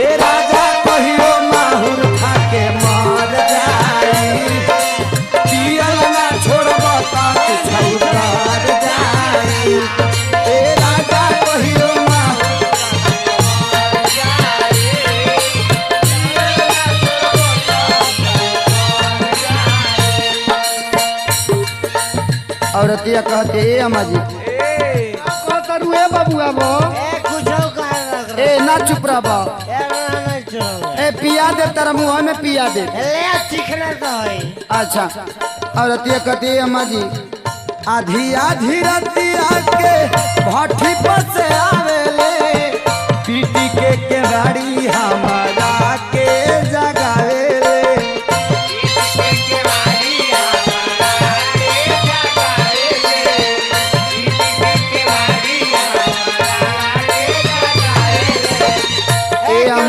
ए राजा कहियो माहुर खा के मर जाई पियल ना छोड़ब त छौकर जाई ए राजा कहियो औरतिया कहते ए अम्मा जी कहतरू ए बबुआ बो ए ना चुप रह ए पिया दे तेरा मुंह में पिया दे ले चिकना तो है। अच्छा औरतिया कहते ए अम्मा जी आधी आधी रतिया के भट्ठी पर से आवेले पीटी के केवाड़ी